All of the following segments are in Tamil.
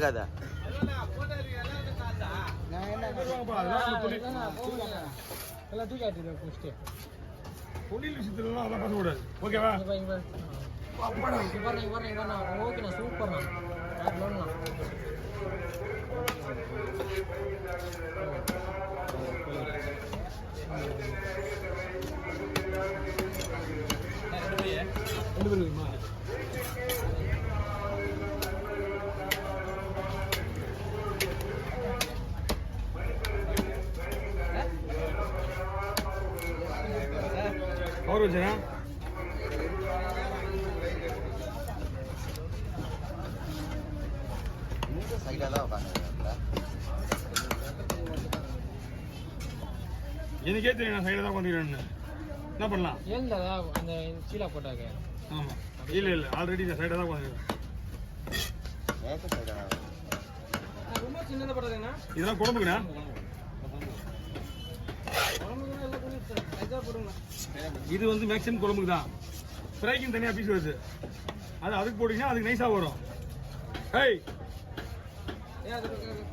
கதை எல்லாம் தூக்கி ஆட்டிடுவேன் ஃபஸ்ட்டு தொழில் விஷயத்துலலாம் அதெல்லாம் பேசக்கூடாது ஓகேவா ஓகேண்ணா சூப்பர்ண்ணா ரெண்டு பேருமா और वजह எனக்கே தெரியும் நான் சைடில் தான் வந்துக்கிறேன்னு என்ன பண்ணலாம் ஏன்டா அந்த சீலா போட்டாங்க ஆமாம் இல்லை இல்லை ஆல்ரெடி நான் சைடில் தான் வந்துக்கிறேன் ரொம்ப சின்னதாக போட்டாங்கண்ணா இதெல்லாம் குழம்புக்குண்ணா இது வந்து மேக்ஸிமம் குழம்புக்கு தான் ஃப்ரைக்குன்னு தனியாக பீஸ் வருது அது அதுக்கு போட்டிங்கன்னா அதுக்கு நைஸாக வரும் ஹேய்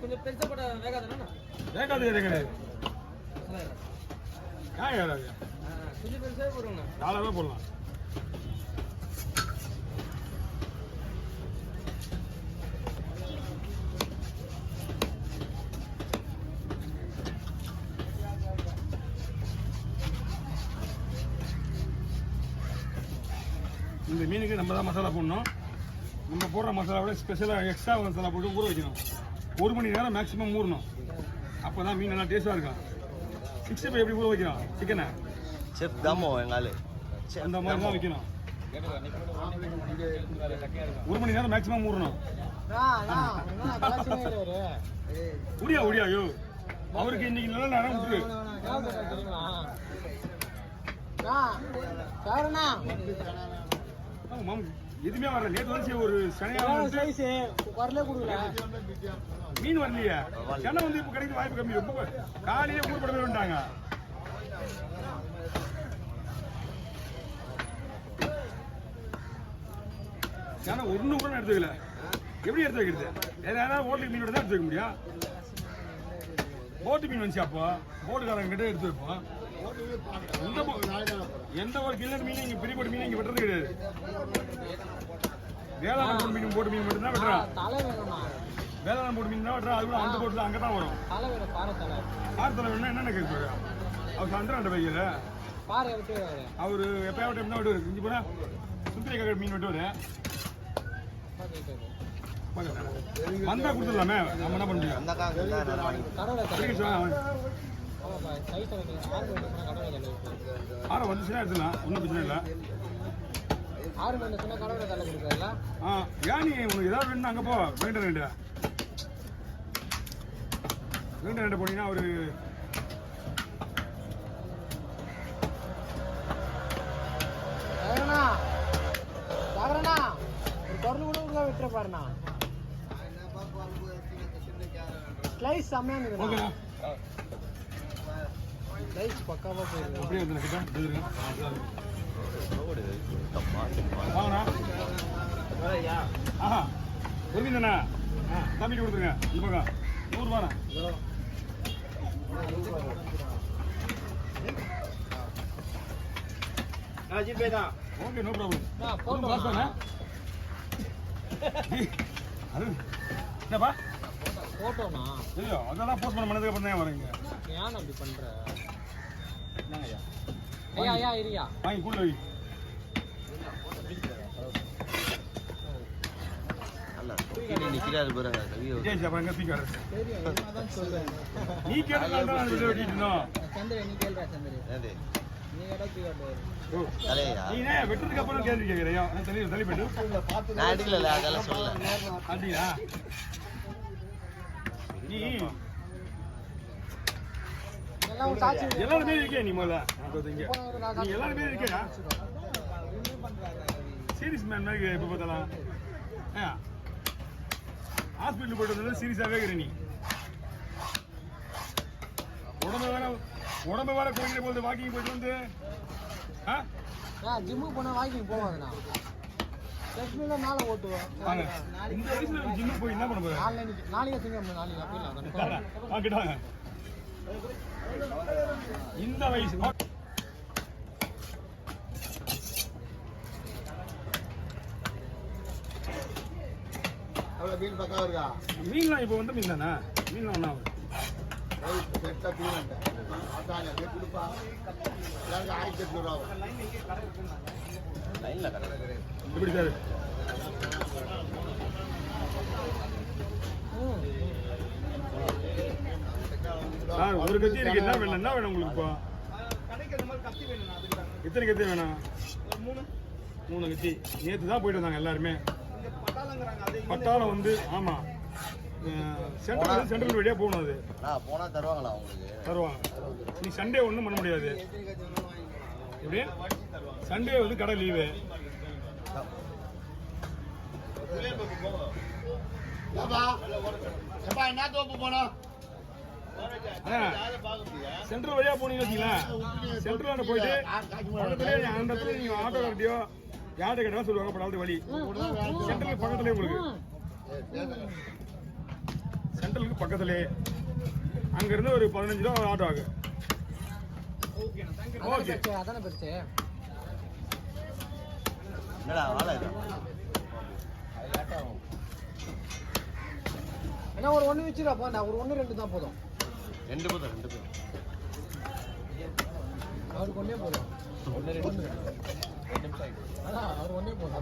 கொஞ்சம் பெருசாக போட்ட வேகாதுண்ணா வேகாது கிடையாது ஏன் ஏறாது கொஞ்சம் பெருசாக போடுங்கண்ணா நாளாவே போடலாம் இந்த மீனுக்கு நம்ம தான் மசாலா போடணும் நம்ம போடுற மசாலாவோட ஸ்பெஷலாக எக்ஸ்ட்ரா மசாலா போட்டு ஊற வைக்கணும் 1 மணி நேரம் மேக்ஸிமம் ஊறணும் அப்போ தான் மீன் நல்லா டேஸ்ட்டாக இருக்கும் 65 எப்படி ஊற வைக்கிறோம் சிக்கனை செஃப் தாமோ எங்கால் அந்த மாதிரி தான் வைக்கணும் 1 மணி நேரம் மேக்ஸிமம் ஊறணும் உடியா ஐயோ அவருக்கு இன்னைக்கு நல்ல நேரம் விட்டுரு எதுவுமே வரல நேற்று வந்து ஒரு மீன் வரலையே சென்னை வந்து இப்ப கிடைக்க வாய்ப்பு கம்மி ரொம்ப காலையே ஊர் படவே வந்துட்டாங்க ஏன்னா ஒண்ணு கூட எடுத்துக்கல எப்படி எடுத்து வைக்கிறது ஏதாவது ஹோட்டலுக்கு மீனோட தான் எடுத்து வைக்க முடியும் போட்டு மீன் வந்துச்சு அப்போ போட்டுக்காரங்க கிட்ட எடுத்து வைப்போம் எந்த ஒரு கில்லர் மீன் இங்க பெரிய போட்டு மீன் இங்க வெட்டுறது கிடையாது வேளாண் மீன் போட்டு மீன் மட்டும் தான் வெட்டுறான் வேளாண் போட்டு மீன் தான் வெட்டுறான் அது கூட அந்த போட்டுல அங்கதான் வரும் பாரத்தலை வேணும்னா என்னென்ன கேட்க அவர் சந்திரன் வைக்கல அவரு எப்பயாவது டைம் தான் வெட்டுவாரு இஞ்சி போனா சுத்திரிக்காய் மீன் வெட்டுவாரு வந்தா கொடுத்துடலாமே நம்ம என்ன பண்ண முடியும் ஆரம் வந்துச்சுன்னா எடுத்துலாம் ஒன்றும் பிரச்சனை இல்லை ஏன் நீ உனக்கு ஏதாவது வேணும் அங்கே போ வேண்ட ரெண்டு போனீங்கன்னா ஒரு விட்டுற பாருண்ணா ஸ்லைஸ் செம்மையா ஸ்லைஸ் பக்காவா போயிருக்கு அப்படியே வந்து ஆஹா ஒரு மீன் தானே தம்பிட்டு கொடுத்துருங்க இந்த பக்கம் 100 ரூபாண்ணா ஜிபே தான் ஓகே நோ ப்ராப்ளம் என்னப்பா போட்டோண்ணா இல்லையோ அதெல்லாம் போஸ்ட் பண்ண மனதுக்கு அப்புறம் தான் வரீங்க ஏன் அப்படி பண்ற ஐயா இரியா வாங்கி கூட வை நிக்கிறாரு நீ கேட்டா வெட்டுறதுக்கு அப்புறம் கேள்வி கேட்கிறேன் நீ எல்லாருமே இருக்கே நீ முதல்ல நீ எல்லாருமே இருக்கேடா சீரியஸ் மேன் மாதிரி எப்ப பார்த்தாலும் ஹாஸ்பிட்டல் போயிட்டு வந்தது சீரியஸாகவே இருக்கிற நீ உடம்பு வேற கோயில போது வாக்கிங் போயிட்டு வந்து ஜிம்முக்கு போனா வாக்கிங் போவாங்கண்ணா லட்சுமியில மேலே ஓட்டுவோம். வாங்க இந்த வயசுல ஜிம்முக்கு போய் என்ன பண்ண போற? நாளைக்கு திங்க நாளைக்கு போயிடலாம். வாங்கிட்டாங்க இந்த வயசு அவ்வளோ மீன் பக்கம் இருக்கா? மீன்லாம் இப்போ வந்து மீன் தானே? மீன்லாம் ஒன்றா செட்டாக மீன் ஆட்டாங்க கொடுப்பா எல்லாருக்கும் 1800 ரூபா லைனில் கடை எப்படி சார்? சார் ஒரு கத்தி இருக்கு. என்ன வேணும் உங்களுக்கு இப்போ? எத்தனை கத்தி வேணும்? 3 கத்தி. நேற்று தான் போயிட்டு வந்தாங்க எல்லாருமே. பட்டாளம் வந்து ஆமா சென்ட்ரல் வழியா போகணும். அது போனா தருவாங்களா உங்களுக்கு? தருவாங்க. நீ சண்டே ஒன்றும் பண்ண முடியாது. எப்படி சண்டே வந்து கடை லீவு. என்ன தோப்பு போனோம்? சென்ட்ரல் வழியா போனீங்கன்னு வச்சுங்களேன். சென்ட்ரல் போயிட்டு பக்கத்துலேயே அந்த இடத்துல நீங்க ஆட்டோ கட்டியோ யார்கிட்ட கேட்டா சொல்லுவாங்க படாவது வழி. சென்ட்ரலுக்கு பக்கத்துலேயே உங்களுக்கு சென்ட்ரலுக்கு பக்கத்துலேயே அங்கிருந்து ஒரு 15 ரூபா ஆட்டோ ஆகும். ஓகே அதானே பெருசு. என்னடா வாழை ஏன்னா ஒரு 1 வச்சுடாப்பா. நான் ஒரு 1 2 தான் போதும். 2 போதும். அவருக்கு 1 போதும். 1 2 அவர் 1 போதும்.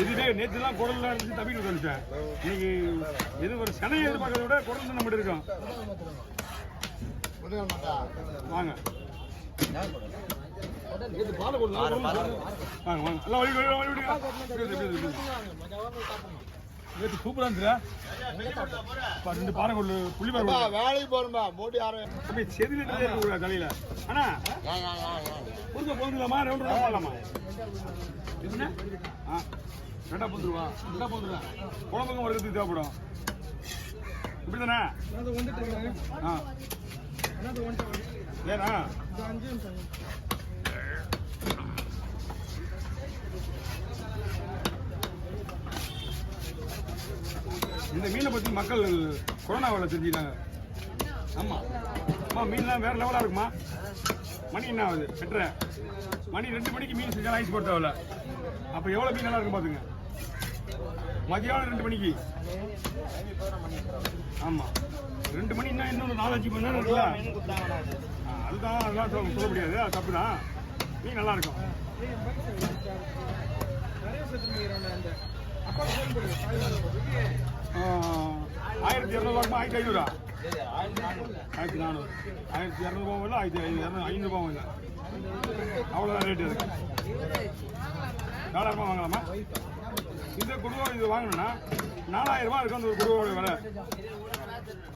இதுவே நேற்றுலாம் குடல்லாம் இருந்து தப்பிட்டு வந்துட்டேன். இன்னைக்கு எது ஒரு சனை எதிர்பார்க்கறத விட குடல் தான் நம்மகிட்ட இருக்கோம். வாங்க இது பாலை கொடுங்க. வாங்க வாங்க எல்லாம் வழி நேற்று சூப்பராக இருந்துடா. 2 பாறைக்கொள்ளு புள்ளி பாறை வேலைக்கு போறோம்பா மூடி யாரும் அப்படியே செதிலிட்டே இருக்கக்கூடாது தலையில. ஆனா கொடுக்க போதுங்களாமா? 2 ரூபா போடலாமா? என்ன 2 போதுருவா? 2 போதுருவா குழம்புக்கும் வருகிறதுக்கு தேவைப்படும். இப்படி தானே? ஏன்னா இந்த மீனை பற்றி மக்கள் கொரோனாவில் தெரிஞ்சுக்கிறாங்க. ஆமாம் அம்மா மீன்லாம் வேறு லெவலாக இருக்குமா? மணி என்ன ஆகுது? 8:30 மணி 2 மணிக்கு மீன் செஞ்சாலும் ஐஸ் போட தேவையில்ல. அப்போ எவ்வளோ மீன் நல்லா இருக்கும் பார்த்துங்க. மதியானம் 2 மணிக்கு. ஆமாம் 2 மணி இன்னும் 4-5 மணி நேரம் இருக்குல்ல. அதுதான் அதெல்லாம் சொல்ல முடியாது. அது தப்பு தான். மீன் நல்லா இருக்கும். $1200 ரூபாய்க்குமா? 1500 1400 1200 ரூபாவும் இல்லை, 500 ரூபாவும் இல்லை. அவ்வளோதான் ரேட்டு இருக்கு. $4,000 வாங்கலாமா? இந்த குடுவை இது வாங்கணும்னா 4000 ரூபாய் இருக்கும். அந்த ஒரு குடுவோட விலை.